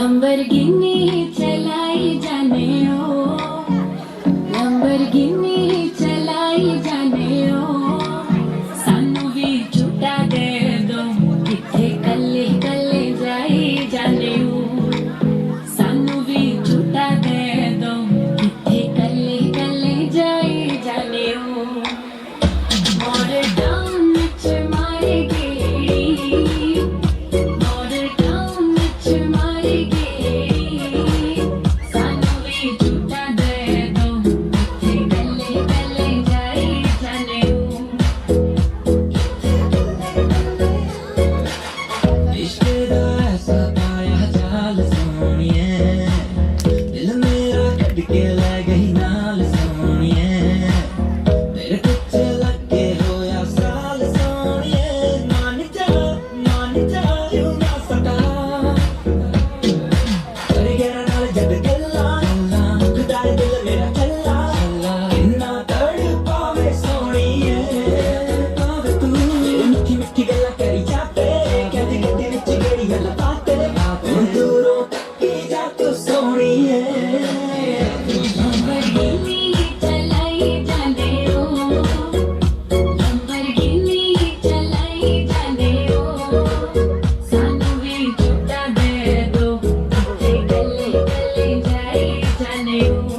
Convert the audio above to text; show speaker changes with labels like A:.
A: Lamborghini चलाई जाने ओ Lamborghini चलाई जाने ओ सानू भी झूठा दे दो किथे कल्ले कल्ले जाई जाने ओ सानू भी झूठा दे दो किथे कल्ले कल्ले जाई जाने ओ मोर डाउन विच मारे गेड़ी मोर डाउन विच मारे गेड़ी सानू भी झूठा दे दो किथे कल्ले कल्ले जाई जाने ओ
B: इश्क दा ऐसा पाया जाल सोनिए दिल मेरा कट के ले गई नाल सोनिए मेरे कुछ लगे होया साल सोनिए मान जा क्यों ना सका कर गया नाल जद गल्ला खुदाए दिल मेरा चला इन्ना तड़ पावे सोनिए पावे तू मिठी मिठी गल्ला करी जाते कहते गड्डी विच गेड़ी गल्ला पाते हुण दूरों तक्की जा तू सोनिए
A: लंबरगिनी चलाई जाने ओ लंबरगिनी चलाई जाने ओ सानू भी झूठा दे दो किथे कल्ले कल्ले जाई जाने ओ